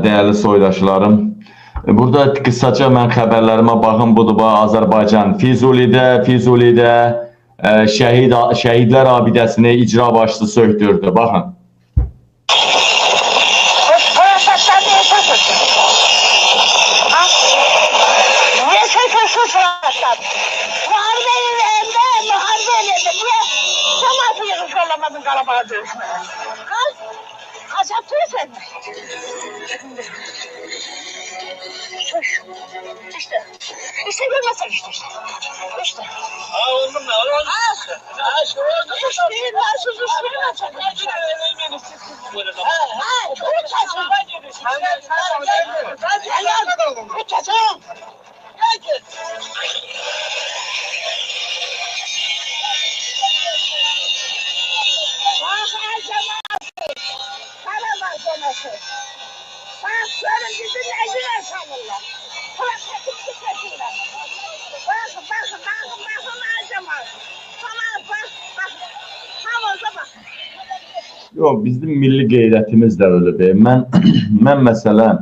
Değerli soydaşlarım, burada qısaca mən xəbərlərimə baxın, budur Azərbaycan Füzulidə şəhidlər abidəsini icra başçısı söktürdü, baxın. İşte görmezsen işte. İşte. Oğlum ne var? Şu oldu. Yox, bizim milli qeyrətimiz də öyle. Mən məsələn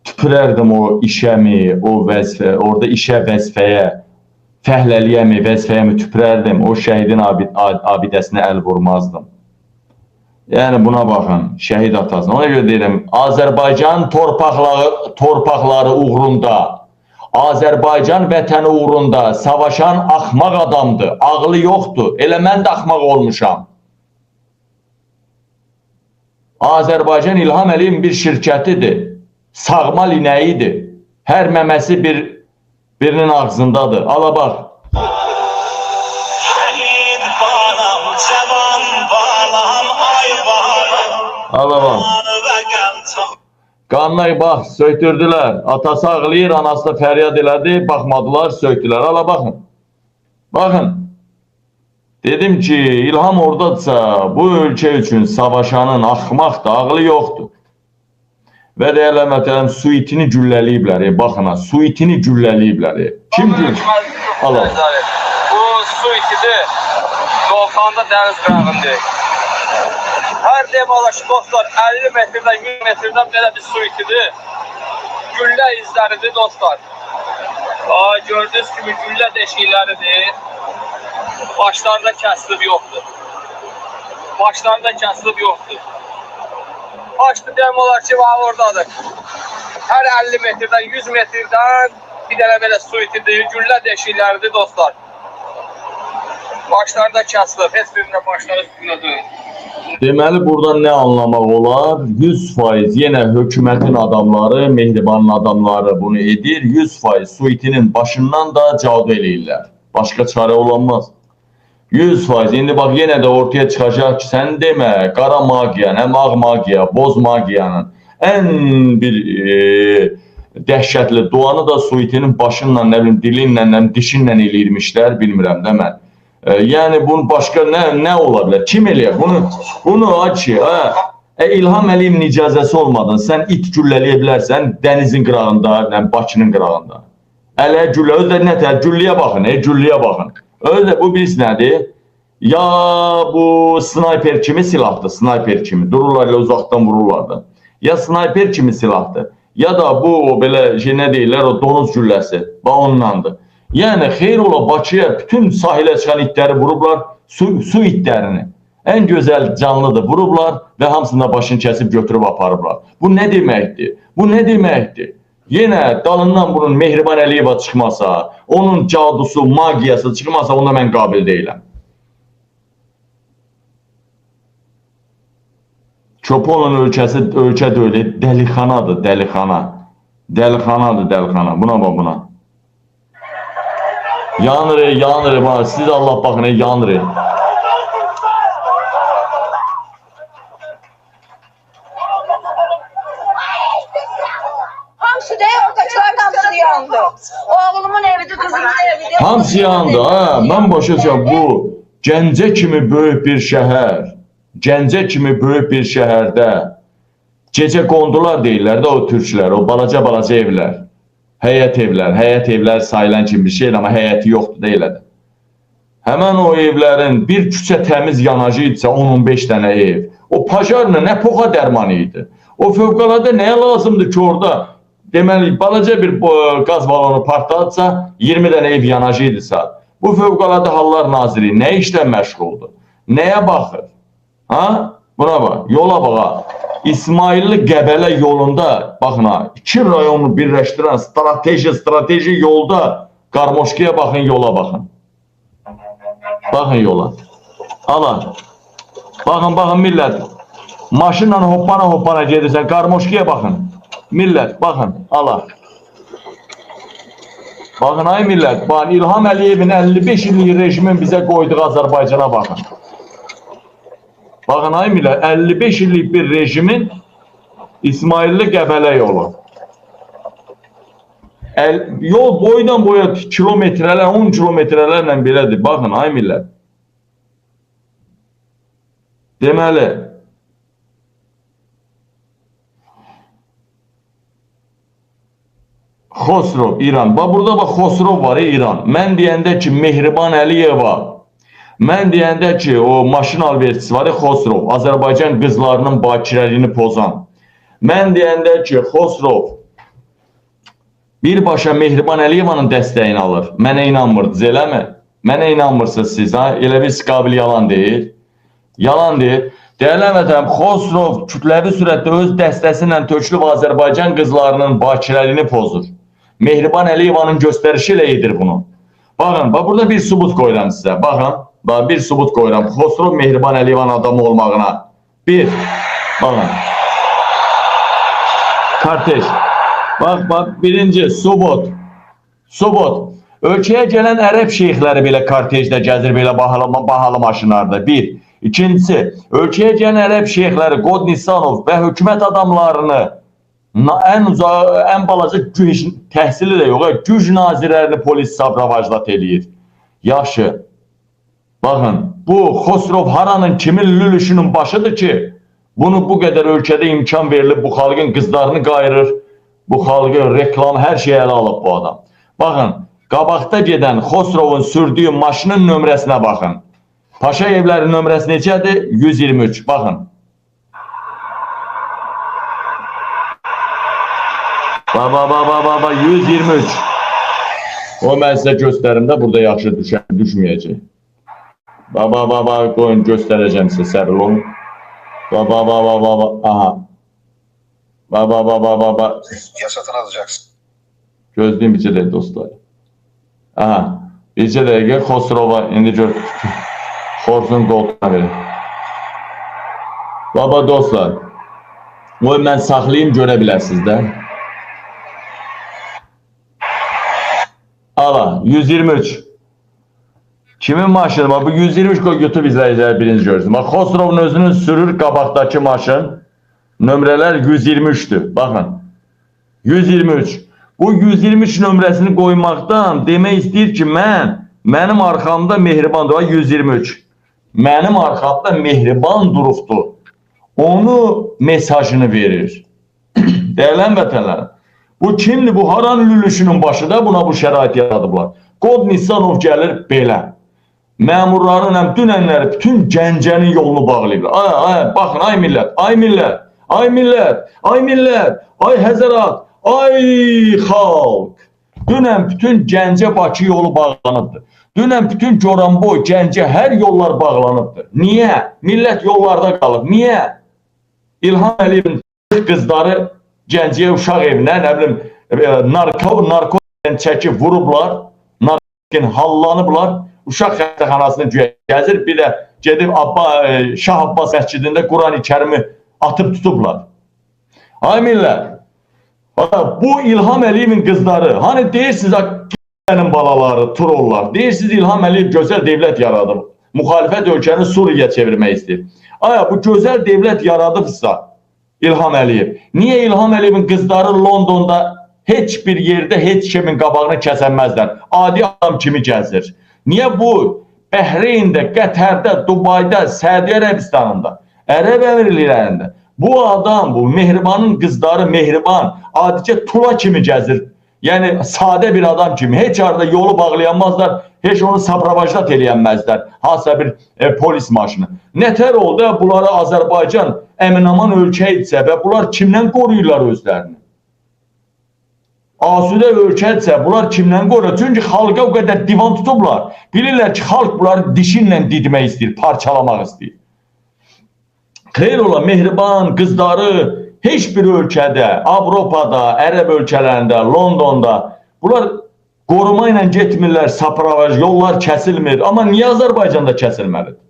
tüpürərdim o işəmi, o vəzifə, orada işə vəzifəyə, fəhləliyəmi, vəzifəyəmi tüpürərdim, o şəhidin abidəsinə əl vurmazdım. Yəni buna baxın, şəhid atasına. Ona görə deyirəm, Azərbaycan torpaqları uğrunda, Azərbaycan vətəni uğrunda savaşan axmaq adamdır, ağlı yoxdur. Elə mən də axmaq olmuşam. Azərbaycan İlham Əliyevin bir şirkətidir, sağmal inəyidir. Hər məməsi birinin ağzındadır. Ala bax. Şəhid balam, cavan balam, ay balam. Ala bax. Qanına bax, söktürdülər. Atası ağlayır, anası da fəryad elədi, baxmadılar, söktülər. Ala baxın. Baxın. Dedim ki, İlham oradadırsa, bu ölkə üçün savaşanın axmaqdır, ağlı yoxdur. Və deyərlər, mətələm, suitini gülləliyiblər. Baxın, suitini gülləliyiblər. Kim güll? Allah. Bu suitidir, Doğuxanda dəniz qırağındır. Hər demələr ki, dostlar, 50 metrdən, 100 metrdən belə bir suitidir. Güllə izləridir, dostlar. Gördüyünüz kimi güllə deşikləridir. Başlarında kəsilib yoxdur. Başlarında kəsilib yoxdur. Başlı deyəm olar ki, oradadır. Hər 50 metrdən, 100 metrdən bir dənə belə suitidir, güllə deşikləridir, dostlar. Başlarında kəsilib, heç birində başları üstünədir. Deməli, buradan nə anlamaq olar? 100% yenə hökumətin adamları, Mehribanın adamları bunu edir. 100% suitinin başından da cadu eləyirlər. Başqa çarə olanmaz. 100%. İndi bax, yenə də ortaya çıxacaq ki, sən demə, qara magiya, həm ağ magiya, boz magiyanın ən bir dəhşətli duanı da suitinin başınla, nə bilim, dilinlə, dişinlə eləyirmişlər, bilmirəm də mən. Yəni, bunun başqa nə ola bilər? Kim eləyər? Bunu açı, İlham Əliyevin icazəsi olmadan sən it güllələyə bilərsən dənizin qırağında, Bakının qırağında. Ələ güllə, özdə nətər? Güllüyə baxın, güllüyə baxın. Özdə bu biz nədir? Ya bu snayper kimi silahdır, snayper kimi. Dururlar ilə uzaqdan vururlar da. Ya snayper kimi silahdır, ya da bu belə şey nə deyirlər, o donuz gülləsi. Bax ondandır. Yəni, xeyr ola Bakıya bütün sahilə çıxan itləri vurublar, su itlərini. Ən gözəl canlıdır, vurublar və hamısında başını kəsib götürüb aparıblar. Bu nə deməkdir? Bu nə deməkdir? Yenə dalından bunun Mehriban Əliyeva çıxmasa, onun cadusu, magiyası çıxmasa, ona mən qabil deyiləm. Çoponun ölkə deyil, dəlixanadır, dəlixana. Dəlixanadır, dəlixana. Buna bax, buna. Yanır, siz Allah baxın, yanır. Hamısı değil, oradakilerin hamısı yandı. Oğlumun evidir, kızımın evidir. Hamısı yandı, ha. Mən başa düşürəm, bu Gəncə kimi böyük bir şəhər, Gəncə kimi böyük bir şəhərdə gecə qondular deyirlər də o türklər, o balaca evlər. Həyət evlər sayılan kimi bir şey, amma həyəti yoxdur da elədir. Həmən o evlərin bir küçə təmiz yanacı idisə 10-15 dənə ev. O pajarla nə poxa dərmanı idi. O fövqəladə nəyə lazımdır ki, orada deməli balaca bir qaz balonu partladsa, 20 dənə ev yanacaqdısa, bu Fövqəladə Hallar Naziri nə işlə məşğuldur? Nəyə baxır? Ha? Buna bax, yola bax. İsmailli Qəbələ yolunda, baxın ha, 2 rayonu birləşdirən strateji yolda Qarmoşkiyə baxın, yola baxın. Baxın yola. Ala. Baxın millət. Maşınla hoppana gedirsən, Qarmoşkiyə baxın. Millət, baxın, ala. Baxın ay millət, baxın İlham Əliyevin 55 illik rejimin bizə qoyduğu Azərbaycana baxın. Baxın ay millət, 55 illik bir rejimin İsmailli Qəbələ yolu. Yol boydan boya kilometreler, 10 kilometrelerle belədir. Baxın ay millət. Deməli, Xosrov, İran. Bax, burada bax, Xosrov var, İran. Mən deyəndə ki, Mehriban Əliyeva, mən deyəndə ki, o maşın alverçisi var, Xosrov, Azərbaycan qızlarının bakirəliyini pozan. Mən deyəndə ki, Xosrov birbaşa Mehriban Əliyevanın dəstəyini alır. Mənə inanmırdınız, eləmi? Mənə inanmırsınız siz, ha? Elə bir qabil yalan deyil. Yalan deyil. Dəyərli vətəndaşlar, Xosrov kütləvi sürətdə öz dəstəsi ilə tökülüb Azərbaycan qızlarının bakirəliyini pozur. Mehriban Əliyevanın göstərişi ilə edir bunu. Baxın, burada bir sübut qoyuram sizə. Baxın, bir sübut qoyuram. Xosrov Mehriban Əliyevanın adamı olmağına. Bir, baxın. Karteş. Bax, birinci, sübut. Sübut. Ölkəyə gələn ərəb şeyxləri belə kartejdə gəzir, belə bahalı maşınlarda. Bir. İkincisi, ölkəyə gələn ərəb şeyxləri Qod Nisanov və hökumət adamlarını ən balaca təhsili də yox, güc nazirlərini polis sabravajlat eləyir. Yaxşı. Baxın, bu Xosrov haranın kimin lülüşünün başıdır ki, bunu bu qədər ölkədə imkan verilib, bu xalqın qızlarını qayırır, bu xalqın reklam, hər şeyi ələ alıb bu adam. Baxın, qabaqda gedən Xosrovun sürdüyü maşının nömrəsinə baxın. Paşa evlərin nömrəsi necədir? 123. Baxın. Baba, 123. O mən sizə göstərim də burada yaxşı düşməyəcək. Baba, qoyun göstərəcəm sizə, səbirli olun. Baba, aha. Baba. Yasatın alacaksın. Gözlüyüm bircə dəqiqə dostlar. Aha. Bircə dəqiqə Xosrova indi gör. Xorsun qoltuğuna verin. Baba dostlar. Qoy mən saxlayayım, görə biləsiniz də. Ala, 123. Kimin maşını var? Bu 123 qoy YouTube izləyiciləri birinci görsün. Bax, Xosrovun özünün sürür qabaqdakı maşın. Nömrələr 123'dür. Baxın. 123. Bu 123 nömrəsini qoymaqdan demək istəyir ki, mənim arxamda Mehriban durur. 123. Mənim arxamda Mehriban durubdur. Onu mesajını verir. Dəyərli vətəndaşlar. Bu kimdir? Bu haranın lülüşünün başı da buna bu şərait yaradıblar. Qod Nisanov gəlir belə. Məmurların dünənləri bütün Gəncənin yolunu bağlayırlar. Baxın, ay millət, ay Həzərat, ay xalq. Dünən bütün Gəncə Bakı yolu bağlanıbdır. Dünən bütün Goranboy, Gəncə hər yollar bağlanıbdır. Niyə? Millət yollarda qalıb. Niyə? İlham Əliyevin qızları Gəncəyə uşaq evinə, nə bilim, narkotikən çəkib vurublar, narkotikən hallanıblar, uşaq xəstəxanasını gəzir, bir də gedib Şah Abbas məscidində Quran-ı Kərimi atıb tutublar. Ay millət, bu İlham Əliyevin qızları, hani deyirsiniz, Kəbənin balaları, trollar, deyirsiniz İlham Əliyev gözəl devlət yaradıb, müxalifət ölkəni Suriyə çevirmək istəyir. Bu gözəl devlət yaradıbsa, İlham Əliyev. Niyə İlham Əliyevin qızları Londonda heç bir yerdə heç kimin qabağını kəsənməzlər? Adi adam kimi gəzir. Niyə bu Bəhreyndə, Qətərdə, Dubayda, Səudiyyə Ərəbistanında, Ərəb Əmirliklərində bu adam, bu Mehribanın qızları Mehriban adicə tula kimi gəzir. Yəni sadə bir adam kimi. Heç arada yolu bağlayanmazlar, heç onu sapravajdat eləyənməzlər. Hansısa bir polis maşını. Nətər oldu bunları Azərbaycan əmin-aman ölkə etsə və bunlar kimdən qoruyurlar özlərini? Asudə ölkədirsə bunlar kimdən qoruyur? Çünki xalqa o qədər divan tutublar. Bilirlər ki, xalq bunları dişinlə didmək istəyir, parçalamaq istəyir. Xeyr ola, mehriban qızları heç bir ölkədə, Avropada, Ərəb ölkələrində, Londonda bunlar qoruma ilə getmirlər, sapravaj, yollar kəsilmir. Amma niyə Azərbaycanda kəsilməlidir?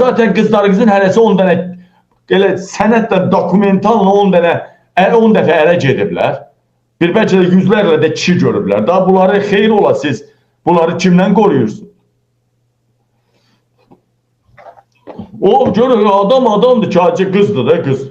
Zaten qızlarınızın hələsi 10 dənə elə sənətlə, dokumentalla 10 dəfə ərə gediblər. Bir bəlkə də yüzlərlə də kişi görüblər. Daha bunları xeyr ola siz, bunları kimdən qoruyursunuz? O görür, adamdır ki, acı qızdır da qız.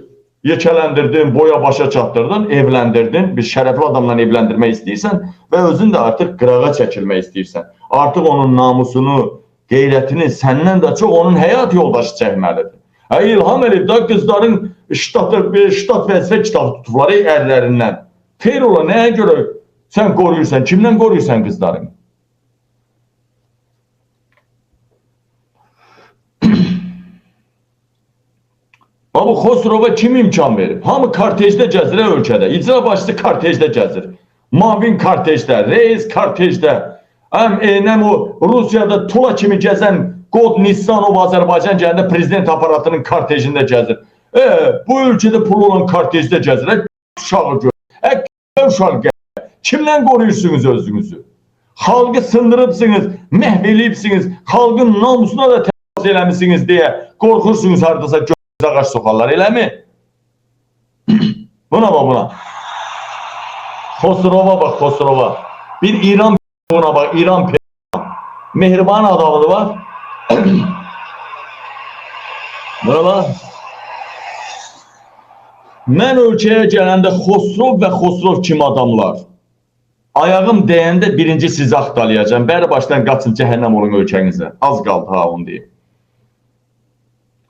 Yekələndirdin, boya başa çatdırdın, evləndirdin, bir şərəfli adamla evləndirmək istəyirsən və özün də artıq qırağa çəkilmək istəyirsən. Artıq onun namusunu, qeyrətini səndən də çox onun həyat yoldaşı çəkməlidir. İlham Əliyev da qızların ştat vəzifə kitabı tutubları ərlərindən. Xeyr ola, nəyə görə sən qoruyursan, kimdən qoruyursan qızlarını? Bu Xosrova kim imkan verib? Hamı kartejdə gəzir ölkədə. İcra başçısı kartejdə gəzir. Mavin kartejdə, reis kartejdə. Nəm o Rusiyada Tula kimi gəzən Qod Nissanov Azərbaycan gələndə prezident aparatının kartejində gəzir. Bu ölkədə pul olan kartejdə gəzir. Uşağı gör. Uşaq gəlir. Kimdən qoruyursunuz özünüzü? Xalqı sındırıbsınız, məhv eləyibsiniz, xalqın namusuna da təcavüz eləmişsiniz deyə qorxursunuz hardasa gözünüz ağac soxarlar, eləmi? Buna bax, buna. Xosrova bax, Xosrova. Bir İran buna bax, İran mehriban adamıdır var. Buna bax. Mən ölkəyə gələndə Xosrov və Xosrov kimi adamlar. Ayağım deyəndə birinci sizi axtalayacağım. Bəri başdan qaçın cəhənnəm olun ölkənizə. Az qaldı ha onu deyim.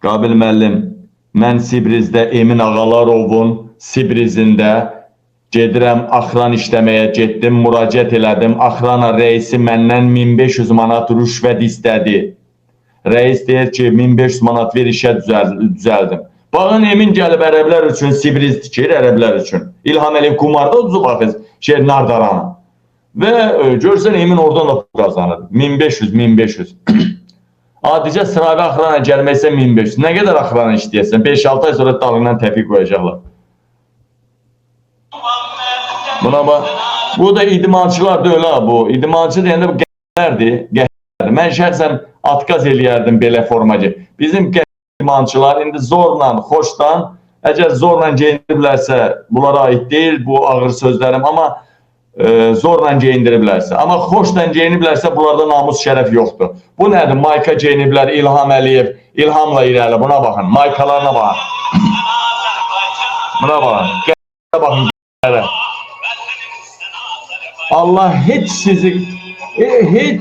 Qabil müəllim, mən Sibrizdə Emin Ağalarovun Sibrizində gedirəm, axran işləməyə getdim, müraciət elədim. Axrana reisi məndən 1500 manat rüşvət istədi. Reis deyir ki, 1500 manat ver işə düzəldim. Baxın, Emin gəlib ərəblər üçün Sibriz tikir, ərəblər üçün. İlham Əliyev qumarda ucu baxız, Nardarana. Və görsən, Emin oradan da qazanır. 1500. Adicə sıravi axrana gəlməksə 1500. Nə qədər axrana işləyəsən? 5-6 ay sonra dalından təpiq qoyacaqlar. Buna bax. Bu da idmançılar da öyle bu. İdmançı deyəndə bu qəhərlərdir. Mən şəxsən atqaz eləyərdim belə formacı. Bizim idmançılar indi zorla, xoşdan, əgər zorla geyindiriblərsə, bunlara aid deyil bu ağır sözlərim, amma zorla geyindiriblərsə. Amma xoşla geyiniblərsə, bunlarda namus şərəf yoxdur. Bu nədir? Mayka geyiniblər, İlham Əliyev, İlhamla irəli, buna baxın, maykalarına baxın. Buna baxın, qəhərə baxın, qəhərə. Allah heç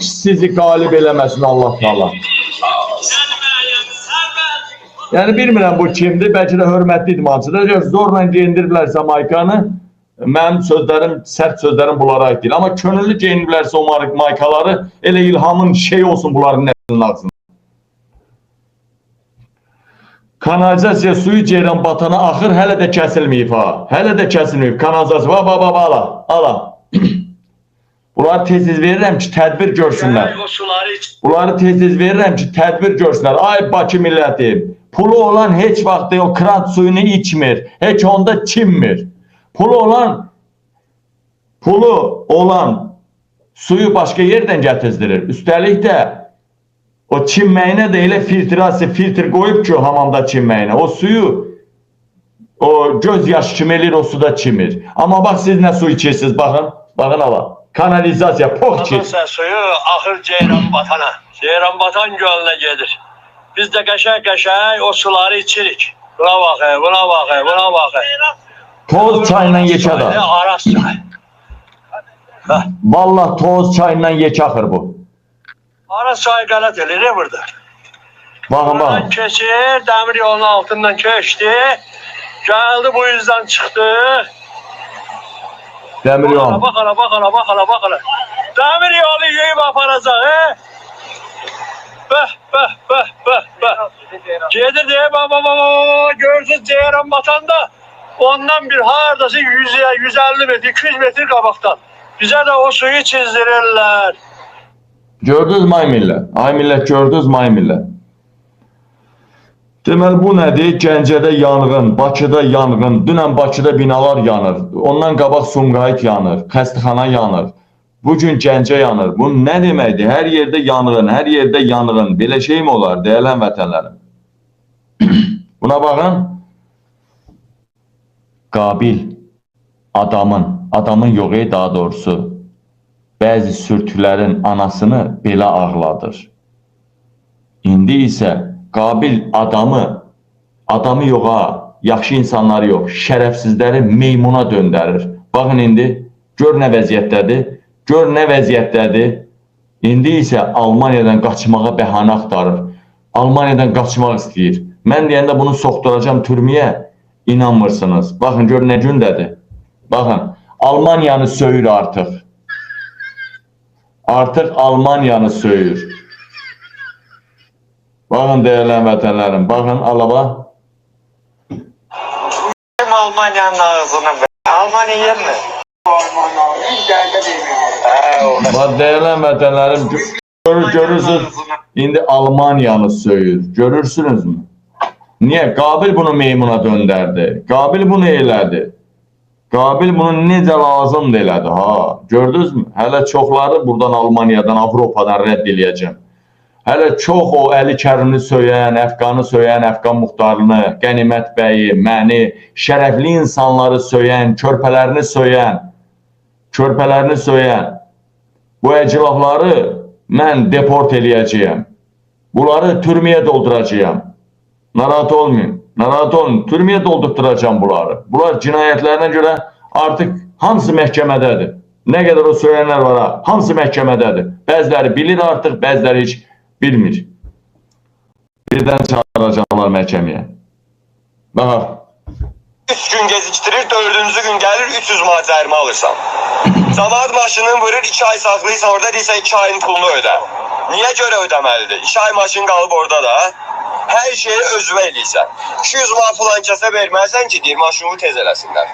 sizi qalib eləməsin Allah Teala. Yəni bilmirəm bu kimdir, bəlkə də hörmətli idmançıdır. Əgər zorla geyindiriblərsə maykanı, mənim sözlərim, sərt sözlərim bunlara aid deyil. Amma könüllü geyiniblərsə o maykaları, elə İlhamın şey olsun bunların nəslinin ağzında. Kanalizasiya suyu Ceyranbatana axır hələ də kəsilməyib ha. Hələ də kəsilməyib. Kanalizasiya, ala. Bunları tez-tez verirəm ki, tədbir görsünlər. Bunları tez-tez verirəm ki, tədbir görsünlər. Ay Bakı milləti. Pulu olan heç vaxt o krant suyunu içmir. Heç onda çinmir. Pulu olan suyu başqa yerdən gətizdirir. Üstəlik də o çinməyinə də elə filtr qoyub ki, hamamda çinməyinə. O suyu o göz yaşı kimi eləyir, o suda çinmir. Amma bax siz nə su içirsiniz, baxın. Baxın ala. Kanalizasiya, pox ki. Kanalizasiya suyu axır Ceyranbatana. Ceyranbatan gölünə gedir. Biz də qəşəng o suları içirik. Buna baxın. Toz çayından yekə da. Aras çay. Vallahi toz çayından yekə axır bu. Aras çayı qələt elir burada. Baxın. Buradan keçir, dəmir yolunun altından keçdi. Gəldi bu yüzden çıxdı. Dəmir yol. Bax ala. Dəmir yolu yeyib aparacaq, he? Bəh, bəh, bəh, bəh, bəh. Gedir deyə, gördünüz Ceyran batanda, ondan bir haradası 150 metr, 200 metr qabaqdan. Bizə də o suyu çizdirirlər. Gördünüz mü ay millət? Ay millət gördünüz mü ay millət? Deməli bu nədir? Gəncədə yanğın, Bakıda yanğın, dünən Bakıda binalar yanır, ondan qabaq Sumqayıt yanır, xəstəxana yanır. Bugün Gəncə yanır. Bu nə deməkdir? Hər yerdə yanğın, hər yerdə yanğın. Belə şey mi olar, dəyərli vətənlərim? Buna baxın. Qabil adamın yox daha doğrusu, bəzi sürtüklərin anasını belə ağladır. İndi isə Qabil adamı yoxa, yaxşı insanları yox, şərəfsizləri meymuna döndərir. Baxın indi, gör nə vəziyyətdədir. Gör nə vəziyyətdədir. İndi isə Almaniyadan qaçmağa bəhanə axtarır. Almaniyadan qaçmaq istəyir. Mən deyəndə bunu soxduracam türməyə, inanmırsınız. Baxın, gör nə gündədir. Baxın, Almaniyanı söyür artıq. Artıq Almaniyanı söyür. Baxın, dəyərli vətənlərim, baxın, alaba. Kim Almaniyanın ağzına be? Almanya yer mi? Bax, dəyərli vətənlərim, görürsünüz, indi Almaniyanı söyür. Görürsünüzmü? Niyə? Qabil bunu meymuna döndərdi. Qabil bunu elədi. Qabil bunu necə lazımdır elədi. Ha, gördünüzmü? Hələ çoxları buradan Almaniyadan, Avropadan rədd eləyəcəm. Hələ çox o Əli Kərimli söyən, Əfqanı söyən, Əfqan Muxtarını, Qənimət bəyi, məni, şərəfli insanları söyən, körpələrini söyən, bu əclafları mən deport eləyəcəyəm. Bunları türməyə dolduracağım. Narahat olmayın, türməyə doldurtturacağım bunları. Bunlar cinayətlərinə görə artıq hamısı məhkəmədədir. Nə qədər o söylənlər var, hamısı məhkəmədədir. Bəziləri bilir artıq, bəziləri heç bilmir. Birdən çağıracaqlar məhkəməyə. Bax. 3 gün geciktirir, 4-cü gün gəlir 300 manat cərimə alırsan. Camaat maşının vurur, 2 ay saxlayırsan, orada deyirsən 2 ayın pulunu ödə. Niyə görə ödəməlidir? 2 ay maşın qalıb orada da. Hər şeyi özünə eləyirsən. 200 manat filan kəsə verməlisən ki, deyir, maşını tez eləsinlər.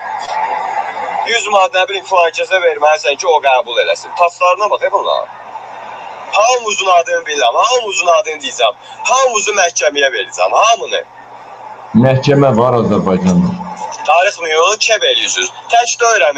100 manat nə bilim filan kəsə verməlisən ki, o qəbul eləsin. Taslarına bax, bunlar. Hamımızın adını bilirəm, hamımızın adını deyəcəm. Hamımızı məhkəməyə verəcəm, hamını. Məhkəmə var Azərbaycanda. Tarix müyolu kəb eləyirsiniz. Tək deyirəm.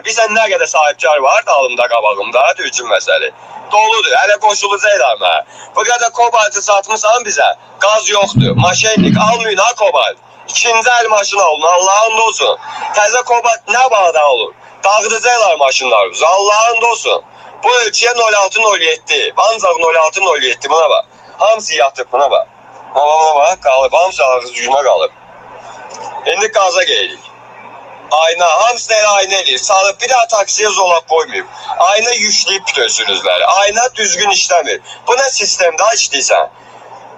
Bizə nə qədər sahibkar var dalımda, qabağımda, düzgün məsələ. Doludur, hələ qoşulacaqlar mənə. Bu qədər kobaltı satmışsan bizə, qaz yoxdur. Maşenlik almayın ha kobalt. İkinci əl maşın alın, Allah'ın olsun. Təzə kobalt nə bağdan olur? Dağıdacaqlar maşınlarımızı, Allah'ın olsun. Bu ölçüyə 06-07, ancaq 06-07 buna bax. Hamısı yatıb buna bax. Buna bax, qalıb, hamısı ağız gücünə qalıb. İndi qaza gelirik. Ayna, hamısını elə ayna eləyir. Salıb bir daha taksiyə zolaq qoymayıb. Ayna yükləyib bütünsünüzləri. Ayna düzgün işləmir. Bu nə sistemdə işləyirsən?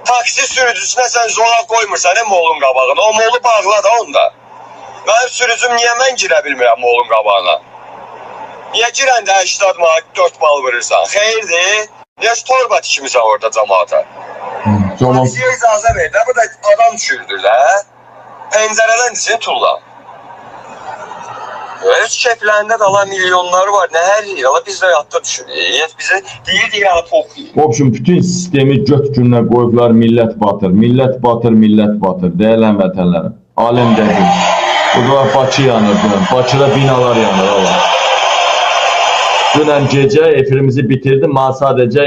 Taksi sürücüsünə sən zolaq qoymursan molun qabağına. O molu bağla da onda. Mənim sürücüm niyə mən girə bilmirəm molun qabağına? Niyə girəndə 80 manat 4 bal vurursan? Xeyirdir. Niyə torba tikmirsən orada cəmaata? Taksiyə icazə ver də. Bu da adam düşürdür də. Pəncərədən dişini tulla. Öz keplərində qalan milyonları var. Nə hər yer ala biz də yadda düşürük. Bizə deyir ya toxuyur. В общем, bütün sistemi göt gününə qoyublar, millət batır. Dəyərli vətənlərim. Aləm dədir. Burada Bakı yanır dünən. Bakıda binalar yanır. Dünən gecə efirimizi bitirdim. Sadəcə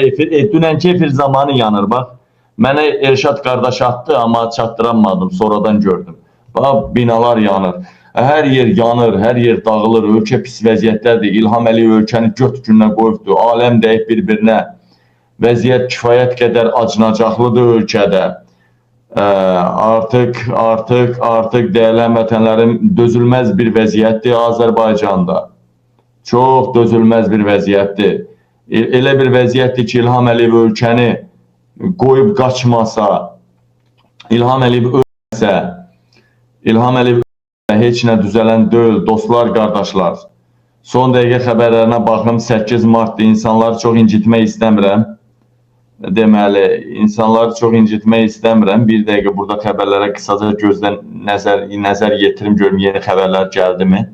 dünənki efir zamanı yanır. Bax, mənə Elşad qardaş atdı, amma çatdıramadım. Sonradan gördüm. Bax, binalar yanır. Hər yer yanır, hər yer dağılır, ölkə pis vəziyyətdədir. İlham Əliyev ölkəni göt gününə qoyubdur, aləm dəyib bir-birinə. Vəziyyət kifayət qədər acınacaqlıdır ölkədə. Artıq dəyərli vətənlərim, dözülməz bir vəziyyətdir Azərbaycanda. Çox dözülməz bir vəziyyətdir. Elə bir vəziyyətdir ki, İlham Əliyev ölkəni qoyub qaçmasa, İlham Əliyev ölməsə, İlham Əliyev heç nə düzələn deyil, dostlar, qardaşlar. Son dəqiqə xəbərlərinə baxım, 8 martda insanları çox incitmək istəmirəm. Deməli, insanları çox incitmək istəmirəm. Bir dəqiqə burada xəbərlərə qısaca gözdən nəzər yetirim, görüm yeni xəbərlər gəldimi?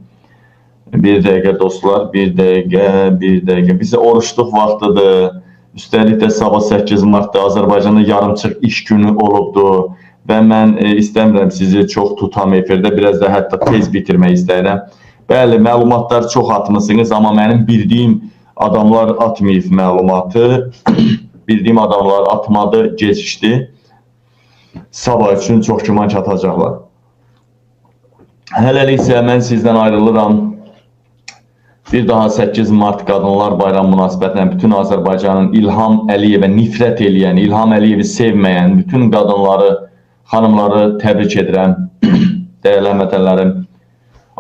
Bir dəqiqə dostlar, bir dəqiqə. Bizə oruçluq vaxtıdır. Üstəlik də sabah 8 martda Azərbaycanda yarımçıq iş günü olubdur. Və mən istəmirəm sizi çox tutam efirdə, biraz da hətta tez bitirmək istəyirəm. Bəli, məlumatlar çox atmışsınız, amma mənim bildiyim adamlar atmayıb məlumatı. Bildiyim adamlar atmadı, gecikdi. Sabah üçün çox güman çatacaqlar. Hələlik isə mən sizdən ayrılıram. Bir daha 8 Mart Qadınlar Bayramı münasibətilə bütün Azərbaycanın İlham Əliyevə nifrət eləyən, İlham Əliyevi sevməyən bütün qadınları, xanımları təbrik edirəm. Dəyərli həmvətənlərim,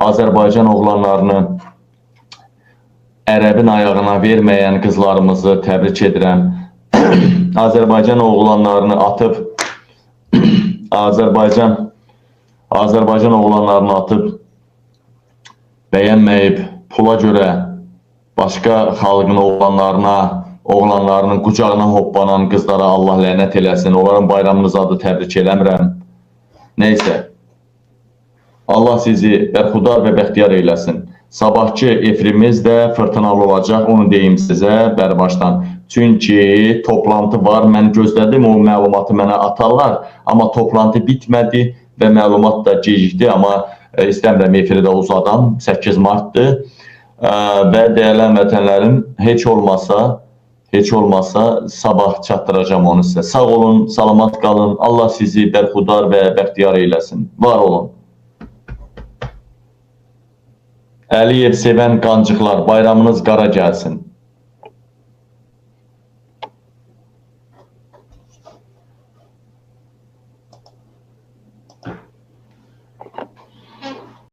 Azərbaycan oğlanlarını ərəbin ayağına verməyən qızlarımızı təbrik edirəm. Azərbaycan oğlanlarını atıb Azərbaycan oğlanlarını atıb bəyənməyib pula görə başqa xalqın oğlanlarının qucağına hoppanan qızlara Allah lənət eləsin. Onların bayramınız adı təbrik eləmirəm. Neysə, Allah sizi bərxudar və bəxtiyar eyləsin. Sabahki efirimiz də fırtınalı olacaq, onu deyim sizə bərbaşdan. Çünki toplantı var, mən gözlədim, o məlumatı mənə atarlar, amma toplantı bitmədi və məlumat da gecikdi, amma istəmirəm efiri də uzadam, 8 Martdır. Və dəyərli həmvətənlərim, heç olmasa sabah çatdıracam onu sizə. Sağ olun, salamat qalın, Allah sizi bərxudar və bəxtiyar eyləsin. Var olun. Əliyev sevən qancıqlar, bayramınız qara gəlsin.